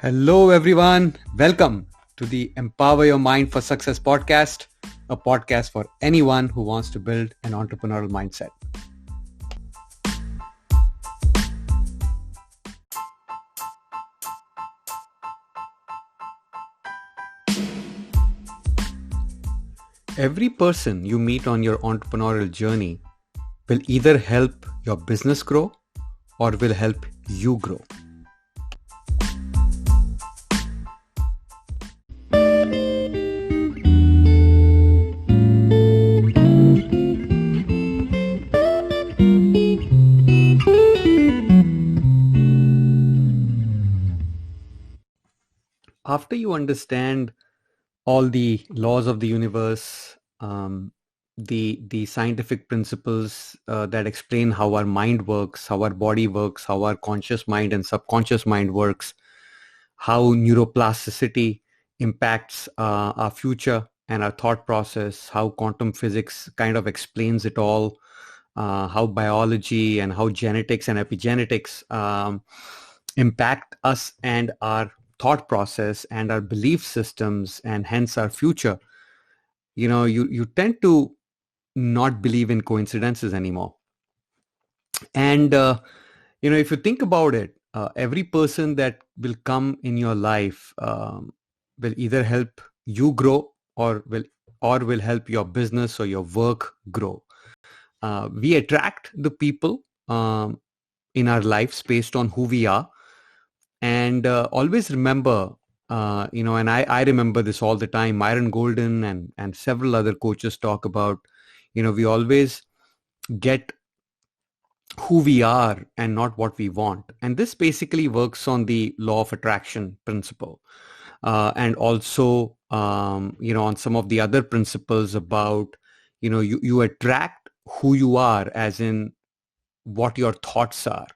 Hello, everyone. Welcome to the Empower Your Mind for Success podcast, a podcast for anyone who wants to build an entrepreneurial mindset. Every person you meet on your entrepreneurial journey will either help your business grow or will help you grow. After you understand all the laws of the universe, the scientific principles that explain how our mind works, how our body works, how our conscious mind and subconscious mind works, how neuroplasticity impacts our future and our thought process, how quantum physics kind of explains it all, how biology and how genetics and epigenetics impact us and our thought process and our belief systems and hence our future. You tend to not believe in coincidences anymore. And if you think about it, every person that will come in your life will either help you grow or will help your business or your work grow. We attract the people in our lives based on who we are. And always remember, and I remember this all the time. Myron Golden and several other coaches talk about, we always get who we are and not what we want. And this basically works on the law of attraction principle. And also, on some of the other principles about, you attract who you are, as in what your thoughts are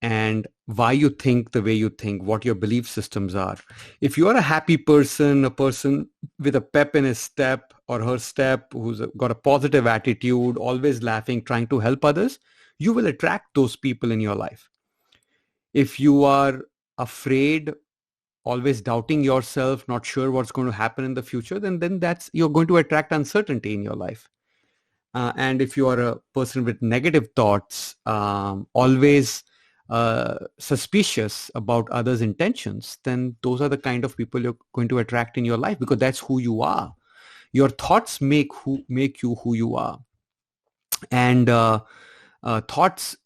and why you think the way you think, what your belief systems are. If you are a happy person, a person with a pep in his step or her step, who's got a positive attitude, always laughing, trying to help others, you will attract those people in your life. If you are afraid, always doubting yourself, not sure what's going to happen in the future, then you're going to attract uncertainty in your life. And if you are a person with negative thoughts, always suspicious about others' intentions, then those are the kind of people you're going to attract in your life, because that's who you are. Your thoughts make you who you are. And thoughts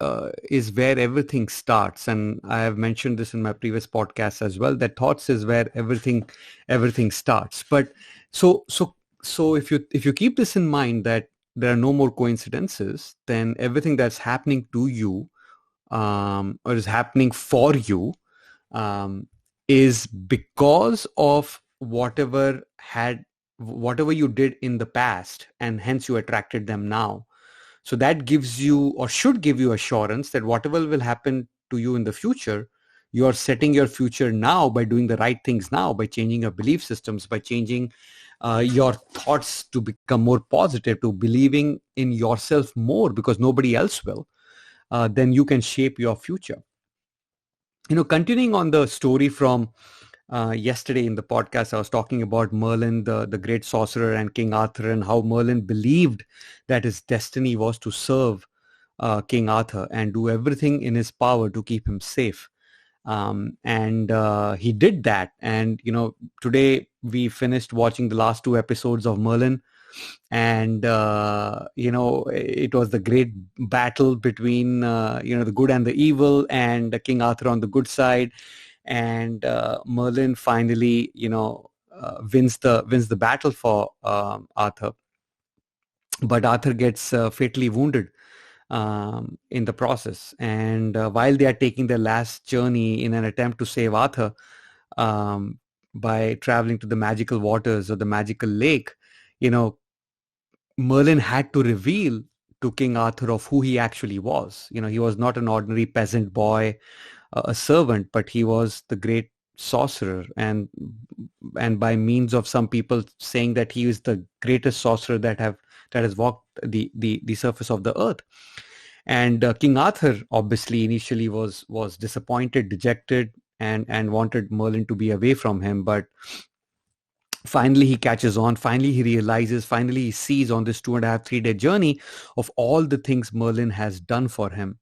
is where everything starts. And I have mentioned this in my previous podcast as well, that thoughts is where everything starts. But so if you keep this in mind, that there are no more coincidences, then everything that's happening to you or is happening for you is because of whatever you did in the past, and hence you attracted them now. So that gives you, or should give you, assurance that whatever will happen to you in the future, you are setting your future now by doing the right things now, by changing your belief systems, by changing your thoughts to become more positive, to believing in yourself more, because nobody else will. Then you can shape your future. Continuing on the story from yesterday in the podcast, I was talking about Merlin, the great sorcerer, and King Arthur, and how Merlin believed that his destiny was to serve King Arthur and do everything in his power to keep him safe. And he did that. And, today we finished watching the last 2 episodes of Merlin. And, it was the great battle between, the good and the evil, and King Arthur on the good side. And Merlin finally, wins the battle for Arthur. But Arthur gets fatally wounded in the process. And while they are taking their last journey in an attempt to save Arthur by traveling to the magical waters or the magical lake, Merlin had to reveal to King Arthur of who he actually was. He was not an ordinary peasant boy, a servant, but he was the great sorcerer. And by means of some people saying that he is the greatest sorcerer that has walked the surface of the earth. And King Arthur obviously initially was disappointed, dejected, and wanted Merlin to be away from him. But finally he catches on, finally he realizes, finally he sees on this 2.5 3 day journey of all the things Merlin has done for him.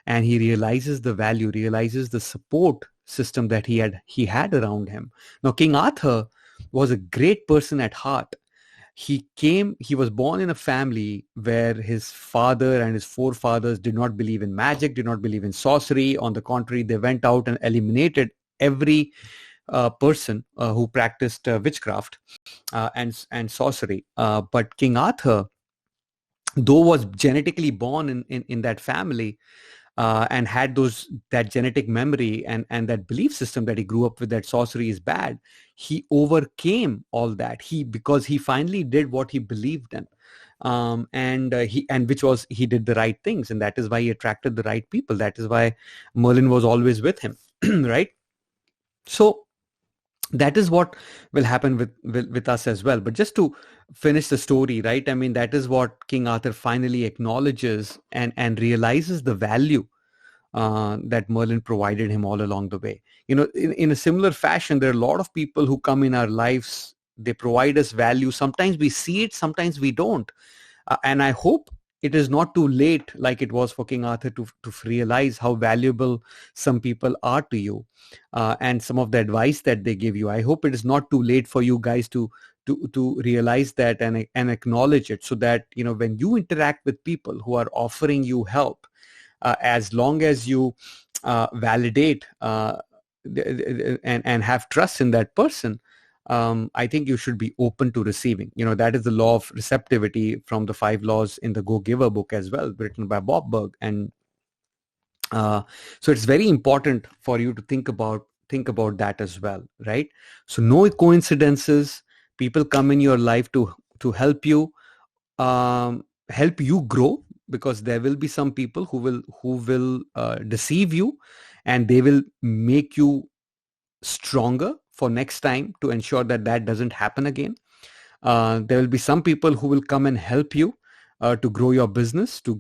And he realizes the value, realizes the support system that he had around him. Now King Arthur was a great person at heart. He was born in a family where his father and his forefathers did not believe in magic, did not believe in sorcery. On the contrary, they went out and eliminated every person who practiced witchcraft and sorcery. But King Arthur, though was genetically born in that family, and had that genetic memory and that belief system that he grew up with, that sorcery is bad, he overcame all that, because he finally did what he believed in, and which was, he did the right things, and that is why he attracted the right people. That is why Merlin was always with him. Right? So that is what will happen with us as well. But just to finish the story, right, I mean, that is what King Arthur finally acknowledges and realizes the value that Merlin provided him all along the way. In a similar fashion, there are a lot of people who come in our lives. They provide us value. Sometimes we see it, sometimes we don't. And I hope it is not too late, like it was for King Arthur, to realize how valuable some people are to you, and some of the advice that they give you. I hope it is not too late for you guys to realize that and acknowledge it, so that when you interact with people who are offering you help, as long as you validate and have trust in that person, I think you should be open to receiving. That is the law of receptivity from the 5 laws in the Go Giver book as well, written by Bob Berg. And so it's very important for you to think about that as well, right? So no coincidences. People come in your life to help you grow, because there will be some people who will deceive you, and they will make you stronger for next time, to ensure that that doesn't happen again. There will be some people who will come and help you to grow your business, to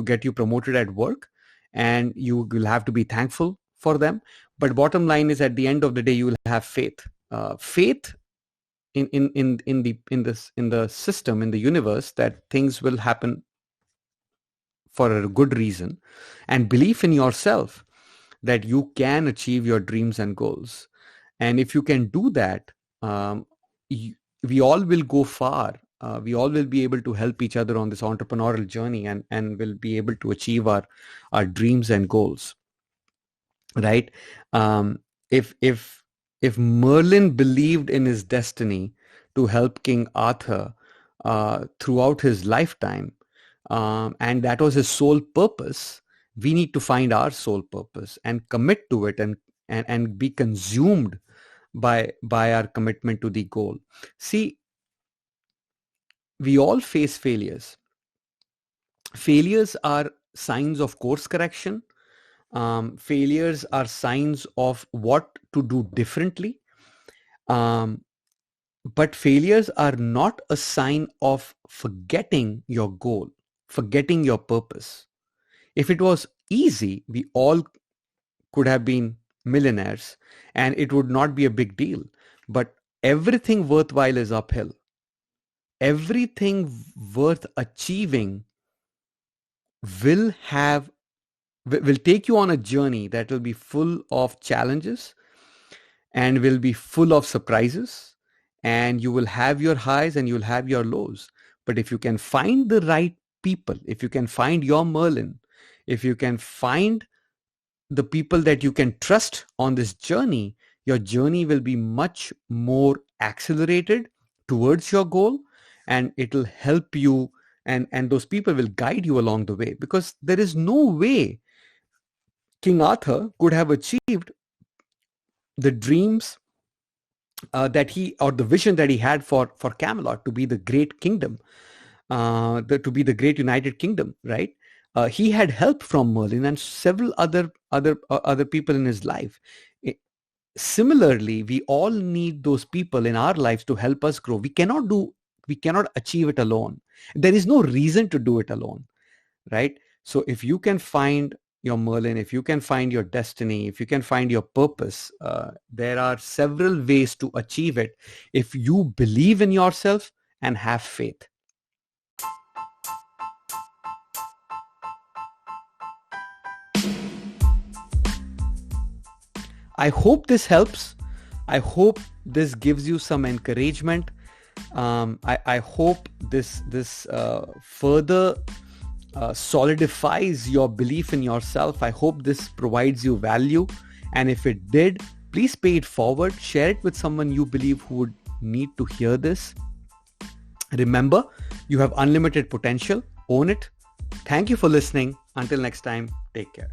get you promoted at work, and you will have to be thankful for them. But bottom line is, at the end of the day, you will have faith. Faith in the system, in the universe, that things will happen for a good reason, and belief in yourself that you can achieve your dreams and goals. And if you can do that, um, y- we all will go far. We all will be able to help each other on this entrepreneurial journey, and will be able to achieve our dreams and goals, right? um, if Merlin believed in his destiny to help King Arthur throughout his lifetime, and that was his sole purpose, we need to find our sole purpose and commit to it, and be consumed by our commitment to the goal. See, we all face failures. Failures are signs of course correction. Failures are signs of what to do differently. Um, but failures are not a sign of forgetting your goal, forgetting your purpose. If it was easy, we all could have been millionaires, and it would not be a big deal. But everything worthwhile is uphill. Everything worth achieving will have will take you on a journey that will be full of challenges, and will be full of surprises, and you will have your highs and you'll have your lows. But if you can find the right people, if you can find your Merlin, if you can find the people that you can trust on this journey, your journey will be much more accelerated towards your goal, and it'll help you, and those people will guide you along the way, because there is no way King Arthur could have achieved the dreams or the vision that he had for Camelot to be the great kingdom, to be the great United Kingdom, right? He had help from Merlin and several other people in his life. I- Similarly, we all need those people in our lives to help us grow. We cannot achieve it alone. There is no reason to do it alone, right? So if you can find your Merlin, if you can find your destiny, if you can find your purpose, there are several ways to achieve it if you believe in yourself and have faith. I hope this helps. I hope this gives you some encouragement. I hope this further solidifies your belief in yourself. I hope this provides you value. And if it did, please pay it forward. Share it with someone you believe who would need to hear this. Remember, you have unlimited potential. Own it. Thank you for listening. Until next time, take care.